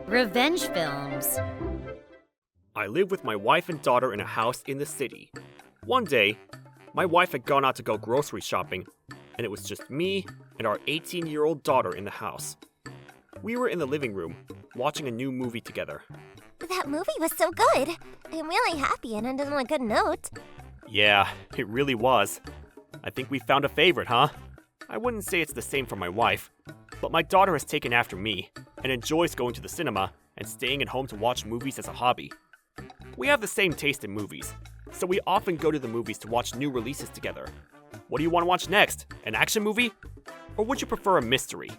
Revenge films. I live with my wife and daughter in a house in the city. One day, my wife had gone out to go grocery shopping, and it was just me and our 18-year-old daughter in the house. We were in the living room, watching a new movie together. That movie was so good. I'm really happy and ended on a good note. Yeah, it really was. I think we found a favorite, huh? I wouldn't say it's the same for my wife, but my daughter has taken after me and enjoys going to the cinema and staying at home to watch movies as a hobby. We have the same taste in movies, so we often go to the movies to watch new releases together. What do you want to watch next? An action movie? Or would you prefer a mystery?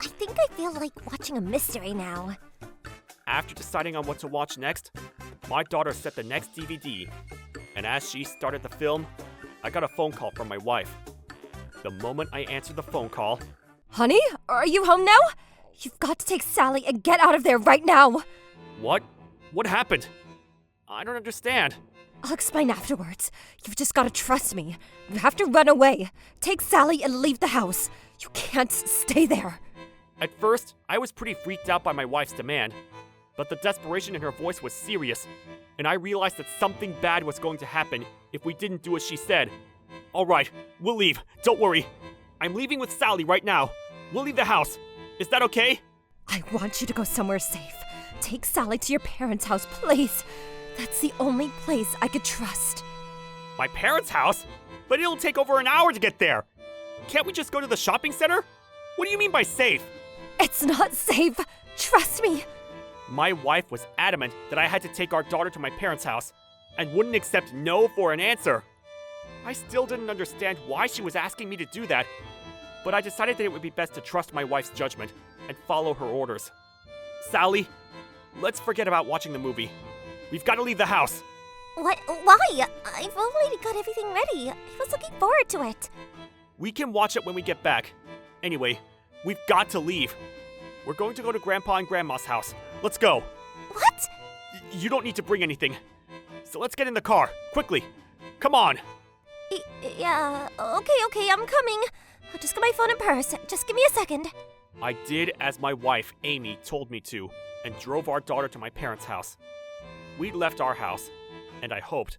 I think I feel like watching a mystery now. After deciding on what to watch next, my daughter set the next DVD, and as she started the film, I got a phone call from my wife. The moment I answered the phone call... Honey, are you home now? You've got to take Sally and get out of there right now. What? What happened? I don't understand. I'll explain afterwards. You've just got to trust me. You have to run away. Take Sally and leave the house. You can't stay there. At first, I was pretty freaked out by my wife's demand, but the desperation in her voice was serious, and I realized that something bad was going to happen if we didn't do as she said. All right, we'll leave. Don't worry. I'm leaving with Sally right now. We'll leave the house. Is that okay? I want you to go somewhere safe. Take Sally to your parents' house, please. That's the only place I could trust. My parents' house? But it'll take over an hour to get there. Can't we just go to the shopping center? What do you mean by safe? It's not safe. Trust me. My wife was adamant that I had to take our daughter to my parents' house and wouldn't accept no for an answer. I still didn't understand why she was asking me to do that, but I decided that it would be best to trust my wife's judgment and follow her orders. Sally, let's forget about watching the movie. We've got to leave the house. What? Why? I've already got everything ready. I was looking forward to it. We can watch it when we get back. Anyway, we've got to leave. We're going to go to Grandpa and Grandma's house. Let's go. What? You don't need to bring anything. So let's get in the car, quickly. Come on. Yeah, okay, I'm coming. I'll just get my phone and purse. Just give me a second. I did as my wife, Amy, told me to, and drove our daughter to my parents' house. We left our house, and I hoped,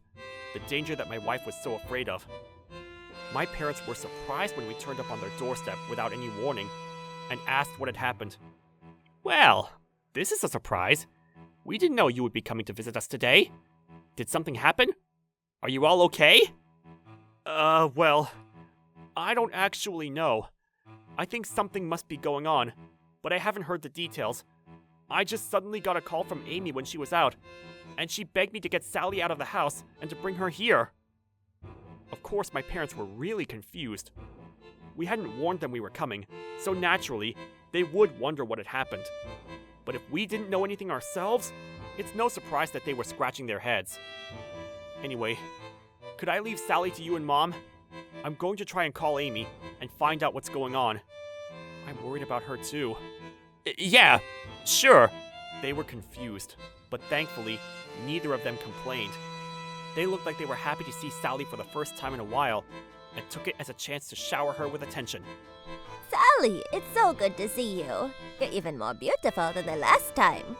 the danger that my wife was so afraid of. My parents were surprised when we turned up on their doorstep without any warning, and asked what had happened. Well, this is a surprise. We didn't know you would be coming to visit us today. Did something happen? Are you all okay? Well, I don't actually know. I think something must be going on, but I haven't heard the details. I just suddenly got a call from Amy when she was out, and she begged me to get Sally out of the house and to bring her here. Of course, my parents were really confused. We hadn't warned them we were coming, so naturally, they would wonder what had happened. But if we didn't know anything ourselves, it's no surprise that they were scratching their heads. Anyway, could I leave Sally to you and Mom? I'm going to try and call Amy and find out what's going on. I'm worried about her too. Yeah, sure. They were confused, but thankfully, neither of them complained. They looked like they were happy to see Sally for the first time in a while, and took it as a chance to shower her with attention. Sally, it's so good to see you. You're even more beautiful than the last time.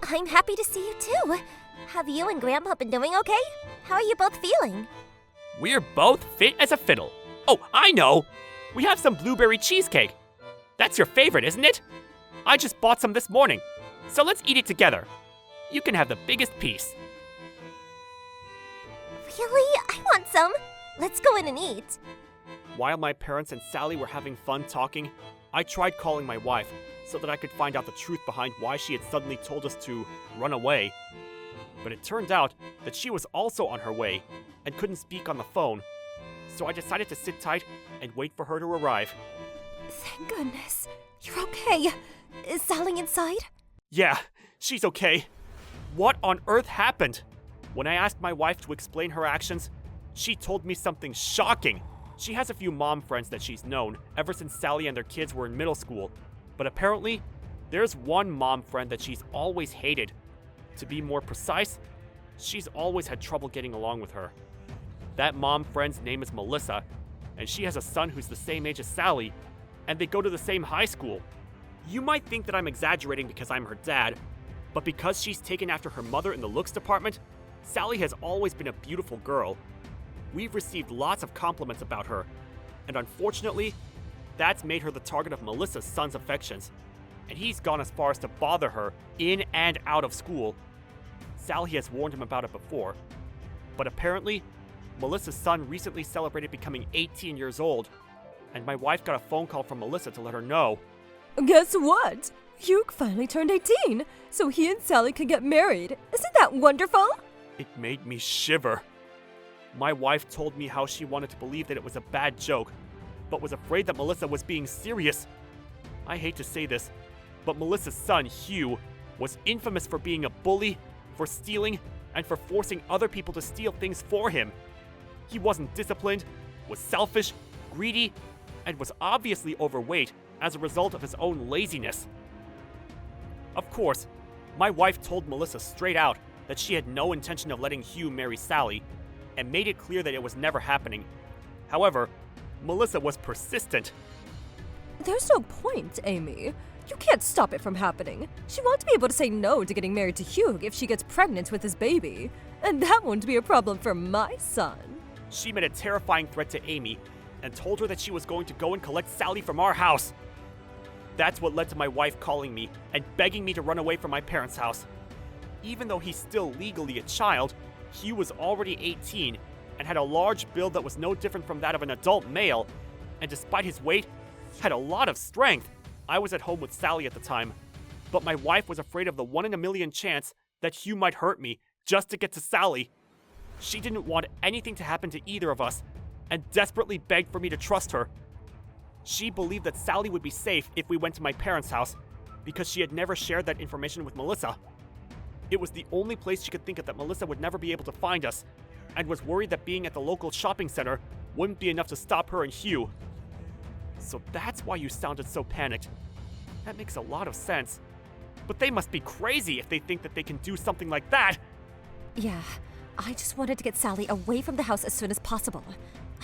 I'm happy to see you too. Have you and Grandpa been doing okay? How are you both feeling? We're both fit as a fiddle. Oh, I know! We have some blueberry cheesecake. That's your favorite, isn't it? I just bought some this morning, so let's eat it together. You can have the biggest piece. Really? I want some. Let's go in and eat. While my parents and Sally were having fun talking, I tried calling my wife so that I could find out the truth behind why she had suddenly told us to run away. But it turned out that she was also on her way and couldn't speak on the phone, so I decided to sit tight and wait for her to arrive. Thank goodness. You're okay. Is Sally inside? Yeah, she's okay. What on earth happened? When I asked my wife to explain her actions, she told me something shocking. She has a few mom friends that she's known ever since Sally and their kids were in middle school, but apparently, there's one mom friend that she's always hated. To be more precise, she's always had trouble getting along with her. That mom friend's name is Melissa, and she has a son who's the same age as Sally, and they go to the same high school. You might think that I'm exaggerating because I'm her dad, but because she's taken after her mother in the looks department, Sally has always been a beautiful girl. We've received lots of compliments about her, and unfortunately, that's made her the target of Melissa's son's affections, and he's gone as far as to bother her in and out of school. Sally has warned him about it before, but apparently, Melissa's son recently celebrated becoming 18 years old, and my wife got a phone call from Melissa to let her know. Guess what? Hugh finally turned 18, so he and Sally can get married. Isn't that wonderful? It made me shiver. My wife told me how she wanted to believe that it was a bad joke, but was afraid that Melissa was being serious. I hate to say this, but Melissa's son, Hugh, was infamous for being a bully, for stealing, and for forcing other people to steal things for him. He wasn't disciplined, was selfish, greedy, and was obviously overweight as a result of his own laziness. Of course, my wife told Melissa straight out that she had no intention of letting Hugh marry Sally, and made it clear that it was never happening. However, Melissa was persistent. There's no point, Amy. You can't stop it from happening. She won't be able to say no to getting married to Hugh if she gets pregnant with his baby. And that won't be a problem for my son. She made a terrifying threat to Amy and told her that she was going to go and collect Sally from our house. That's what led to my wife calling me and begging me to run away from my parents' house. Even though he's still legally a child, Hugh was already 18 and had a large build that was no different from that of an adult male, and despite his weight, had a lot of strength. I was at home with Sally at the time, but my wife was afraid of the 1 in a million chance that Hugh might hurt me just to get to Sally. She didn't want anything to happen to either of us, and desperately begged for me to trust her. She believed that Sally would be safe if we went to my parents' house, because she had never shared that information with Melissa. It was the only place she could think of that Melissa would never be able to find us, and was worried that being at the local shopping center wouldn't be enough to stop her and Hugh. So that's why you sounded so panicked. That makes a lot of sense. But they must be crazy if they think that they can do something like that! Yeah, I just wanted to get Sally away from the house as soon as possible.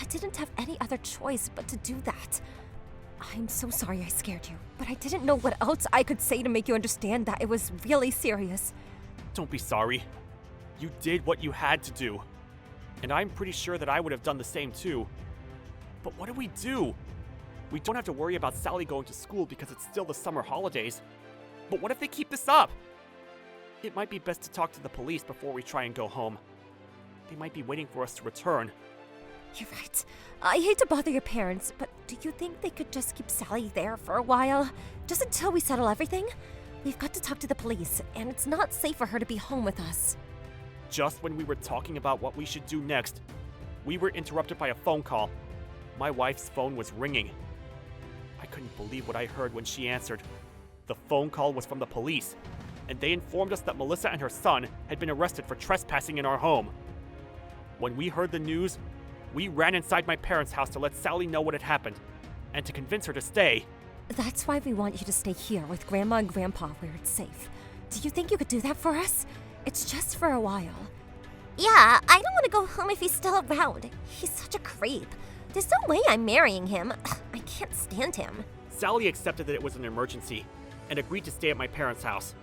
I didn't have any other choice but to do that. I'm so sorry I scared you, but I didn't know what else I could say to make you understand that it was really serious. Don't be sorry. You did what you had to do. And I'm pretty sure that I would have done the same too. But what do we do? We don't have to worry about Sally going to school because it's still the summer holidays. But what if they keep this up? It might be best to talk to the police before we try and go home. They might be waiting for us to return. You're right. I hate to bother your parents, but do you think they could just keep Sally there for a while? Just until we settle everything? We've got to talk to the police, and it's not safe for her to be home with us. Just when we were talking about what we should do next, we were interrupted by a phone call. My wife's phone was ringing. I couldn't believe what I heard when she answered. The phone call was from the police, and they informed us that Melissa and her son had been arrested for trespassing in our home. When we heard the news, we ran inside my parents' house to let Sally know what had happened, and to convince her to stay. That's why we want you to stay here with Grandma and Grandpa where it's safe. Do you think you could do that for us? It's just for a while. Yeah, I don't want to go home if he's still around. He's such a creep. There's no way I'm marrying him. I can't stand him. Sally accepted that it was an emergency, and agreed to stay at my parents' house.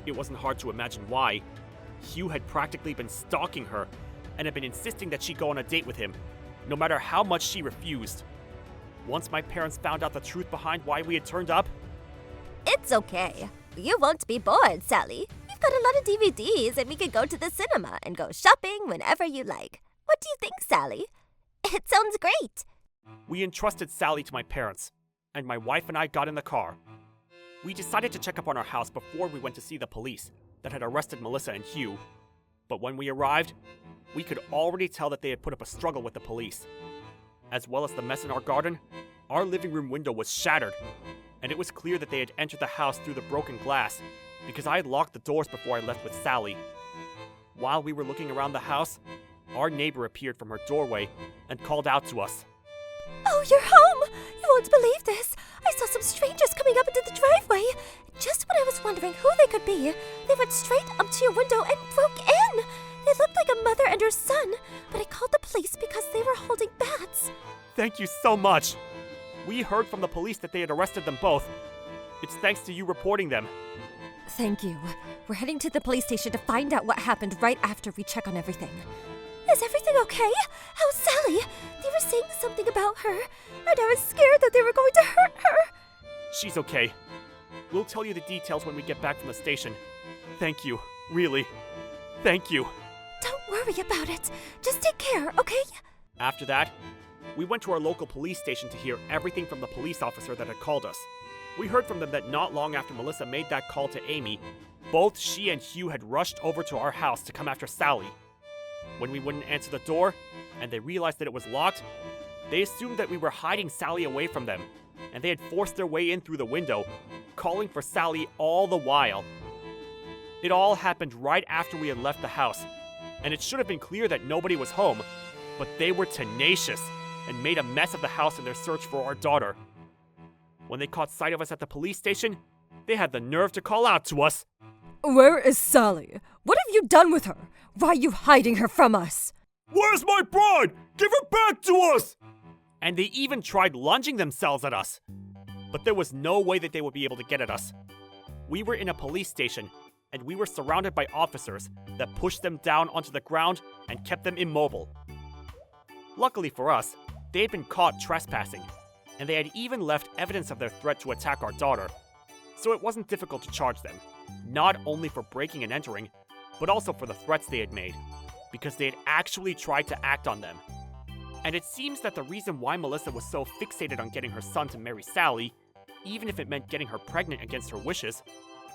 It wasn't hard to imagine why. Hugh had practically been stalking her, and had been insisting that she go on a date with him, no matter how much she refused. Once my parents found out the truth behind why we had turned up, It's okay. You won't be bored, Sally. We've got a lot of DVDs and we can go to the cinema and go shopping whenever you like. What do you think, Sally? It sounds great. we entrusted Sally to my parents, and my wife and I got in the car. We decided to check up on our house before we went to see the police that had arrested Melissa and Hugh. But when we arrived, we could already tell that they had put up a struggle with the police. As well as the mess in our garden, our living room window was shattered, and it was clear that they had entered the house through the broken glass because I had locked the doors before I left with Sally. While we were looking around the house, our neighbor appeared from her doorway and called out to us. Oh, you're home! You won't believe this! I saw some strangers coming up into the driveway. Just when I was wondering who they could be, they went straight up to your window and broke in! They looked like a mother and her son, but I called the police because they were holding bats. Thank you so much. We heard from the police that they had arrested them both. It's thanks to you reporting them. Thank you. We're heading to the police station to find out what happened right after we check on everything. Is everything okay? How's Sally? They were saying something about her, and I was scared that they were going to hurt her. She's okay. We'll tell you the details when we get back from the station. Thank you. Really. Thank you. Don't worry about it. Just take care, okay? After that, we went to our local police station to hear everything from the police officer that had called us. We heard from them that not long after Melissa made that call to Amy, both she and Hugh had rushed over to our house to come after Sally. When we wouldn't answer the door, and they realized that it was locked, they assumed that we were hiding Sally away from them, and they had forced their way in through the window, calling for Sally all the while. It all happened right after we had left the house, and it should have been clear that nobody was home, but they were tenacious and made a mess of the house in their search for our daughter. When they caught sight of us at the police station, they had the nerve to call out to us. Where is Sally? What have you done with her? Why are you hiding her from us? Where's my bride? Give her back to us! And they even tried lunging themselves at us. But there was no way that they would be able to get at us. We were in a police station, and we were surrounded by officers that pushed them down onto the ground and kept them immobile. Luckily for us, they had been caught trespassing, and they had even left evidence of their threat to attack our daughter. So it wasn't difficult to charge them, not only for breaking and entering, but also for the threats they had made, because they had actually tried to act on them. And it seems that the reason why Melissa was so fixated on getting her son to marry Sally, even if it meant getting her pregnant against her wishes,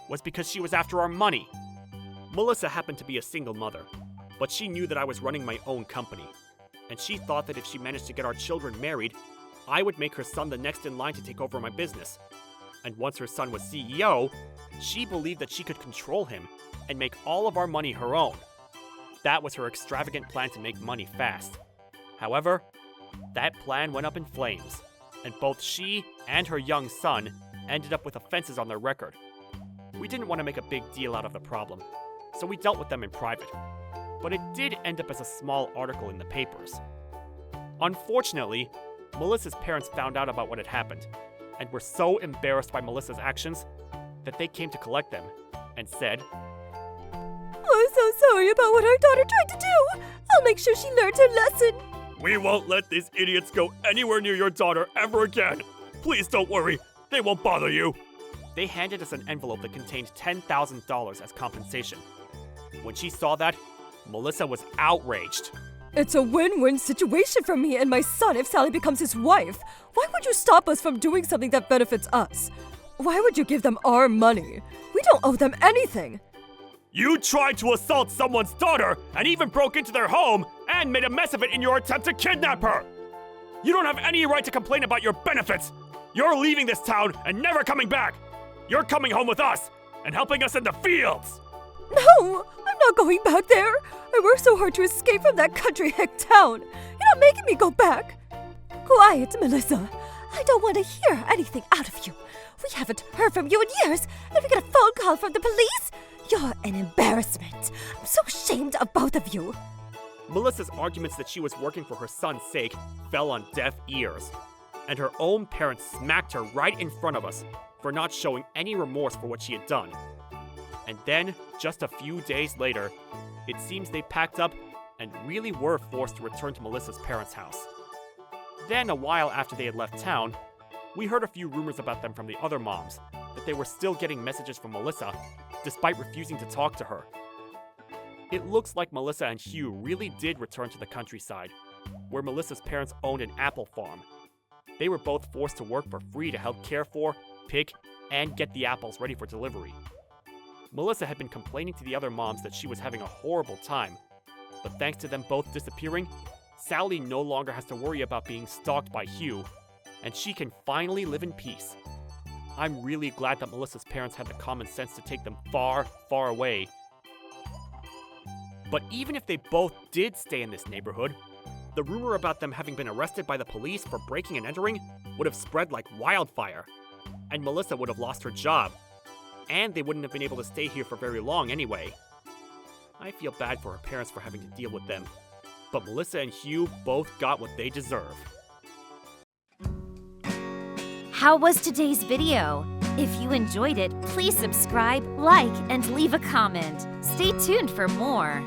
was because she was after our money. Melissa happened to be a single mother, but she knew that I was running my own company, and she thought that if she managed to get our children married, I would make her son the next in line to take over my business. And once her son was CEO, she believed that she could control him and make all of our money her own. That was her extravagant plan to make money fast. However, that plan went up in flames, and both she and her young son ended up with offenses on their record. We didn't want to make a big deal out of the problem, so we dealt with them in private. But it did end up as a small article in the papers. Unfortunately, Melissa's parents found out about what had happened, and were so embarrassed by Melissa's actions that they came to collect them and said, I'm so sorry about what our daughter tried to do. I'll make sure she learns her lesson. "We won't let these idiots go anywhere near your daughter ever again. Please don't worry, they won't bother you." They handed us an envelope that contained $10,000 as compensation. When she saw that, Melissa was outraged. It's a win-win situation for me and my son if Sally becomes his wife. Why would you stop us from doing something that benefits us? Why would you give them our money? We don't owe them anything. You tried to assault someone's daughter and even broke into their home and made a mess of it in your attempt to kidnap her. You don't have any right to complain about your benefits. You're leaving this town and never coming back. You're coming home with us and helping us in the fields. No, I'm not going back there. I worked so hard to escape from that country hick town. You're not making me go back. Quiet, Melissa. I don't want to hear anything out of you. We haven't heard from you in years, and we get a phone call from the police. You're an embarrassment. I'm so ashamed of both of you. Melissa's arguments that she was working for her son's sake fell on deaf ears, and her own parents smacked her right in front of us for not showing any remorse for what she had done. And then, just a few days later, it seems they packed up and really were forced to return to Melissa's parents' house. Then, a while after they had left town, we heard a few rumors about them from the other moms, that they were still getting messages from Melissa, despite refusing to talk to her. It looks like Melissa and Hugh really did return to the countryside, where Melissa's parents owned an apple farm. They were both forced to work for free to help care for, pick, and get the apples ready for delivery. Melissa had been complaining to the other moms that she was having a horrible time, but thanks to them both disappearing, Sally no longer has to worry about being stalked by Hugh, and she can finally live in peace. I'm really glad that Melissa's parents had the common sense to take them far, far away. But even if they both did stay in this neighborhood, the rumor about them having been arrested by the police for breaking and entering would have spread like wildfire, and Melissa would have lost her job, and they wouldn't have been able to stay here for very long anyway. I feel bad for her parents for having to deal with them, but Melissa and Hugh both got what they deserve. How was today's video? If you enjoyed it, please subscribe, like, and leave a comment. Stay tuned for more.